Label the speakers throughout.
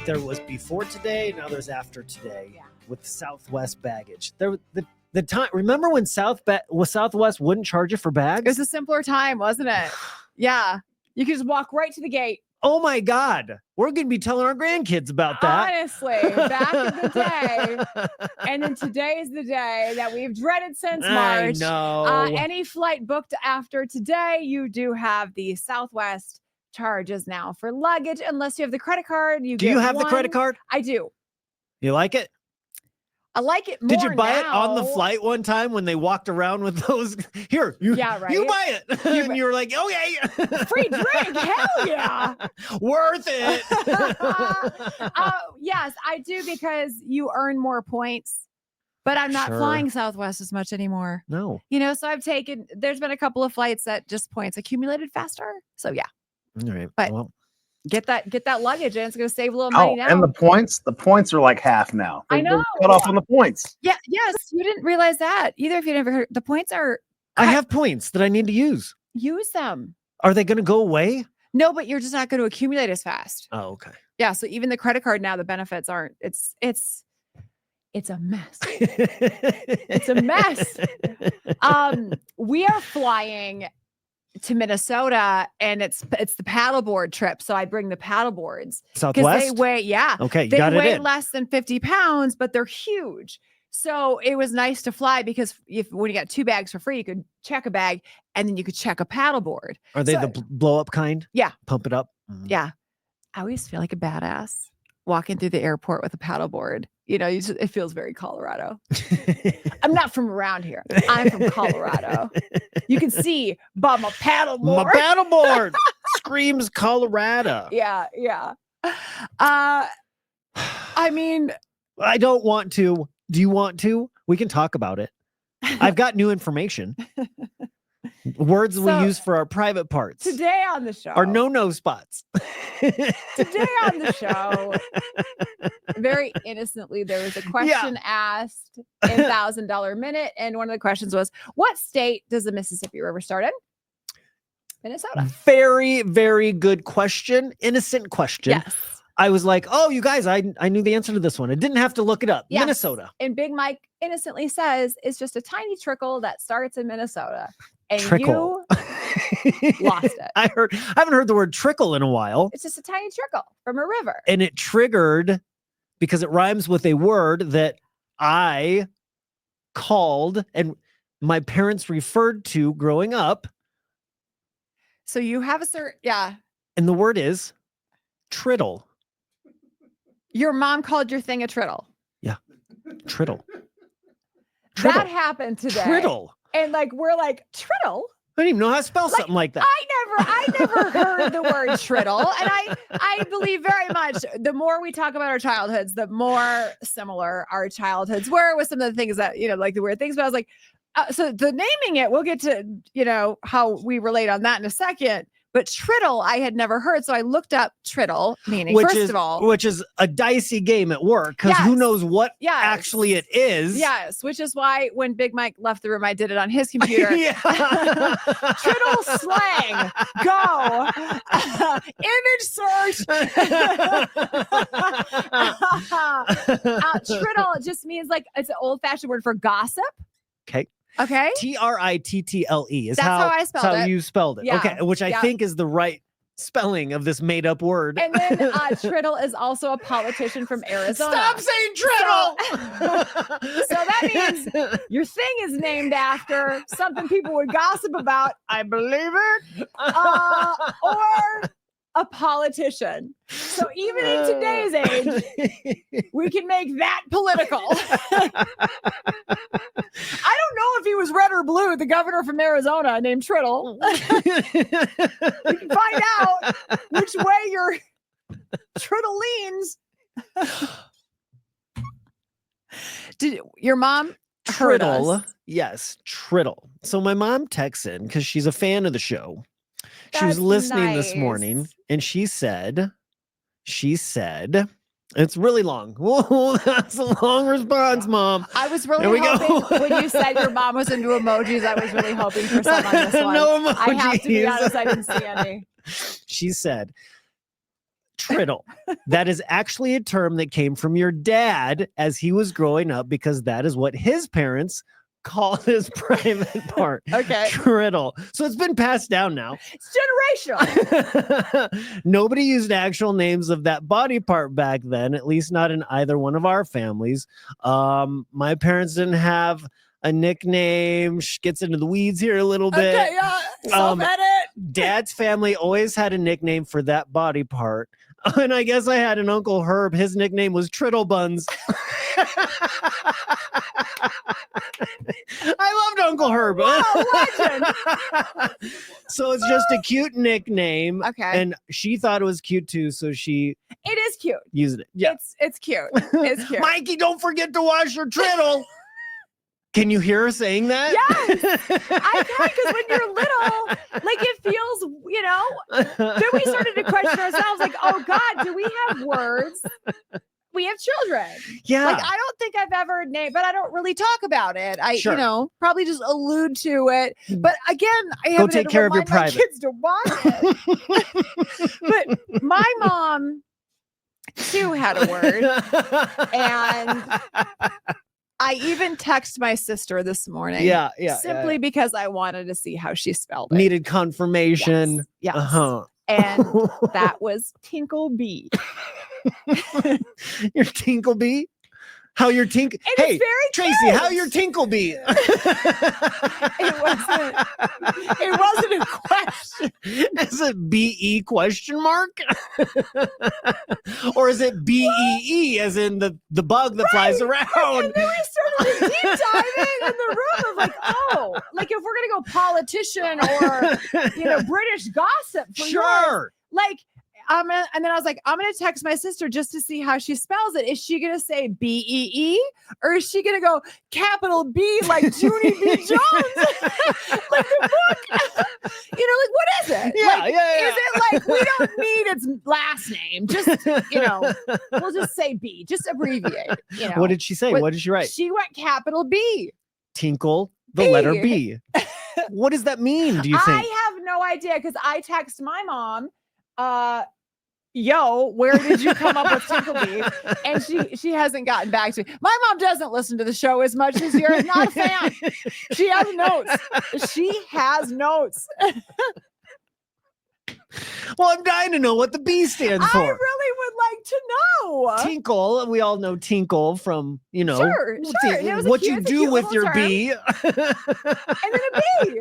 Speaker 1: there was before today, now there's after today with Southwest baggage. The time, remember when Southwest wouldn't charge you for bags?
Speaker 2: It was a simpler time, wasn't it? Yeah. You could just walk right to the gate.
Speaker 1: Oh my God. We're going to be telling our grandkids about that.
Speaker 2: Honestly, back in the day. And then today is the day that we've dreaded since March.
Speaker 1: I know.
Speaker 2: Any flight booked after today, you do have the Southwest charges now for luggage, unless you have the credit card.
Speaker 1: Do you have the credit card?
Speaker 2: I do.
Speaker 1: You like it?
Speaker 2: I like it more.
Speaker 1: Did you buy
Speaker 2: now.
Speaker 1: it on the flight one time when they walked around with those? Here, you buy it. And you were like, okay.
Speaker 2: Free drink. Hell yeah.
Speaker 1: Worth it.
Speaker 2: Yes, I do, because you earn more points, but I'm not flying Southwest as much anymore.
Speaker 1: No.
Speaker 2: So there's been a couple of flights that just points accumulated faster. So yeah.
Speaker 1: All right.
Speaker 2: But get that luggage, and it's going to save a little money now.
Speaker 3: And the points are like half now.
Speaker 2: I know.
Speaker 3: Cut off on the points.
Speaker 2: Yeah. Yes. You didn't realize that either. If you never heard, the points are.
Speaker 1: I have points that I need to use.
Speaker 2: Use them.
Speaker 1: Are they going to go away?
Speaker 2: No, but you're just not going to accumulate as fast.
Speaker 1: Oh, okay.
Speaker 2: Yeah. So even the credit card now, the benefits aren't. It's a mess. It's a mess. We are flying to Minnesota, and it's the paddleboard trip. So I bring the paddleboards.
Speaker 1: Southwest?
Speaker 2: They weigh,
Speaker 1: Okay,
Speaker 2: they
Speaker 1: got it
Speaker 2: weigh
Speaker 1: in.
Speaker 2: less than 50 pounds, but they're huge. So it was nice to fly, because when you got 2 bags for free, you could check a bag and then you could check a paddleboard.
Speaker 1: Are they the blow up kind?
Speaker 2: Yeah.
Speaker 1: Pump it up?
Speaker 2: Yeah. I always feel like a badass walking through the airport with a paddleboard. It feels very Colorado. I'm not from around here. I'm from Colorado. You can see by my paddleboard.
Speaker 1: My paddleboard screams Colorado.
Speaker 2: Yeah. I mean,
Speaker 1: I don't want to. Do you want to? We can talk about it. I've got new information. Words we use for our private parts.
Speaker 2: Today on the show.
Speaker 1: Our no spots.
Speaker 2: Today on the show, very innocently, there was a question asked in $1,000 Minute. And one of the questions was, what state does the Mississippi River start in? Minnesota.
Speaker 1: Very, very good question. Innocent question.
Speaker 2: Yes.
Speaker 1: I was like, oh, you guys, I knew the answer to this one. I didn't have to look it up.
Speaker 2: Yes.
Speaker 1: Minnesota.
Speaker 2: And Big Mike innocently says it's just a tiny trickle that starts in Minnesota. And
Speaker 1: Trickle.
Speaker 2: you lost it.
Speaker 1: I haven't heard the word trickle in a while.
Speaker 2: It's just a tiny trickle from a river.
Speaker 1: And it triggered because it rhymes with a word that I called and my parents referred to growing up.
Speaker 2: So you have
Speaker 1: And the word is triddle.
Speaker 2: Your mom called your thing a triddle.
Speaker 1: Yeah. Triddle.
Speaker 2: That happened today.
Speaker 1: Triddle.
Speaker 2: And we're like, triddle?
Speaker 1: I don't even know how to spell something like that.
Speaker 2: I never heard the word triddle. And I believe very much the more we talk about our childhoods, the more similar our childhoods were with some of the things that, like the weird things. But I was like, so the naming it, we'll get to, how we relate on that in a second. But triddle, I had never heard. So I looked up triddle, meaning,
Speaker 1: which is a dicey game at work, because who knows what actually it is.
Speaker 2: Yes, which is why when Big Mike left the room, I did it on his computer. Triddle slang, go. Image search. Triddle just means it's an old-fashioned word for gossip.
Speaker 1: Okay.
Speaker 2: Okay.
Speaker 1: Trittle is
Speaker 2: That's how I spelled it.
Speaker 1: How you spelled it.
Speaker 2: Yeah.
Speaker 1: Okay. Which I think is the right spelling of this made up word.
Speaker 2: And then Triddle is also a politician from Arizona.
Speaker 1: Stop saying Triddle.
Speaker 2: So that means your thing is named after something people would gossip about. I believe it. Or a politician. So even in today's age, we can make that political. I don't know if he was red or blue, the governor from Arizona named Triddle. We can find out which way your Triddle leans. Did your mom heard
Speaker 1: Triddle?
Speaker 2: us?
Speaker 1: Yes, Triddle. So my mom texts in because she's a fan of the show. She was
Speaker 2: That's
Speaker 1: listening
Speaker 2: nice.
Speaker 1: this morning, and she said, it's really long. Whoa, that's a long response, Mom.
Speaker 2: I was really hoping when you said your mom was into emojis, I was really hoping for some on this one.
Speaker 1: No emojis.
Speaker 2: I have to be honest, I didn't see any.
Speaker 1: She said, Triddle. That is actually a term that came from your dad as he was growing up, because that is what his parents call his private part.
Speaker 2: Okay.
Speaker 1: Triddle. So it's been passed down now.
Speaker 2: It's generational.
Speaker 1: Nobody used actual names of that body part back then, at least not in either one of our families. My parents didn't have a nickname. Gets into the weeds here a little bit.
Speaker 2: Okay, yeah. Self-edit.
Speaker 1: Dad's family always had a nickname for that body part. And I guess I had an Uncle Herb. His nickname was Triddle Buns. I loved Uncle Herb.
Speaker 2: Wow, legend.
Speaker 1: So it's just a cute nickname.
Speaker 2: Okay.
Speaker 1: And she thought it was cute too, so she
Speaker 2: It is cute.
Speaker 1: used it. Yeah.
Speaker 2: It's cute. It's cute.
Speaker 1: Mikey, don't forget to wash your triddle. Can you hear her saying that?
Speaker 2: Yes. I can, because when you're little, like it feels, you know, then we started to question ourselves, like, oh God, do we have words? We have children.
Speaker 1: Yeah.
Speaker 2: Like, I don't think I've ever named, but I don't really talk about it. I,
Speaker 1: Sure.
Speaker 2: you know, probably just allude to it. But again, I
Speaker 1: Go
Speaker 2: haven't
Speaker 1: take
Speaker 2: had to
Speaker 1: care of your
Speaker 2: remind my
Speaker 1: private.
Speaker 2: kids to watch it. But my mom too had a word, and I even texted my sister this morning.
Speaker 1: yeah.
Speaker 2: Simply because I wanted to see how she spelled it.
Speaker 1: Needed confirmation.
Speaker 2: Yes.
Speaker 1: Uh-huh.
Speaker 2: And that was Tinkle B.
Speaker 1: Your Tinkle Bee? How your Tinkle?
Speaker 2: It
Speaker 1: Hey,
Speaker 2: was very
Speaker 1: Tracy,
Speaker 2: cute.
Speaker 1: how your Tinkle Bee?
Speaker 2: It wasn't a question.
Speaker 1: Is it BE question mark? Or is it BEE as in the bug that flies around?
Speaker 2: And then we started deep diving in the room of like, oh, like if we're gonna go politician or you know British gossip for yours,
Speaker 1: Sure.
Speaker 2: like and then I was like, I'm gonna text my sister just to see how she spells it. Is she gonna say BEE or is she gonna go capital B like Junie B. Jones? Like the book. You know, like what is it?
Speaker 1: Yeah,
Speaker 2: like,
Speaker 1: yeah.
Speaker 2: Is it like we don't need its last name? Just you know, we'll just say B, just abbreviate. You know.
Speaker 1: What did she say? What did she write?
Speaker 2: She went capital B.
Speaker 1: Tinkle, the
Speaker 2: B.
Speaker 1: letter B. What does that mean, do you think?
Speaker 2: I have no idea because I text my mom, yo, where did you come up with Tinkle B? And she hasn't gotten back to me. My mom doesn't listen to the show as much as you're not a fan. She has notes. She has notes.
Speaker 1: Well, I'm dying to know what the B stands for.
Speaker 2: I really would like to know.
Speaker 1: Tinkle, we all know Tinkle from, you know,
Speaker 2: Sure. It was a
Speaker 1: what
Speaker 2: cute-
Speaker 1: you
Speaker 2: it's a
Speaker 1: do
Speaker 2: cute
Speaker 1: with
Speaker 2: little
Speaker 1: your
Speaker 2: term.
Speaker 1: bee.
Speaker 2: And then a B.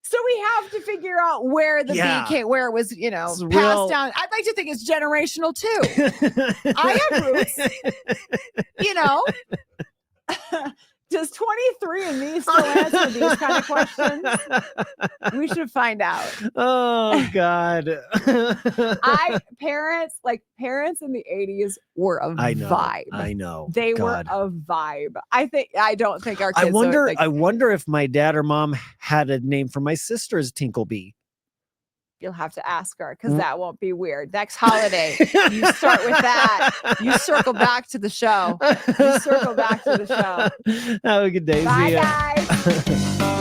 Speaker 2: So we have to figure out where the
Speaker 1: Yeah.
Speaker 2: B came, where it was, you know,
Speaker 1: It's
Speaker 2: passed
Speaker 1: real-
Speaker 2: down. I'd like to think it's generational too. I have roots. You know, does 23 and me still answer these kind of questions? We should find out.
Speaker 1: Oh God.
Speaker 2: Parents in the 80s were a
Speaker 1: I know.
Speaker 2: vibe.
Speaker 1: I know.
Speaker 2: They
Speaker 1: God.
Speaker 2: were a vibe. I don't think our kids
Speaker 1: I wonder.
Speaker 2: like,
Speaker 1: I wonder if my dad or mom had a name for my sister as Tinkle Bee.
Speaker 2: you'll have to ask her because that won't be weird. Next holiday, you start with that. You circle back to the show. You circle back to the show.
Speaker 1: Have a good day.
Speaker 2: Bye,
Speaker 1: See ya.
Speaker 2: guys.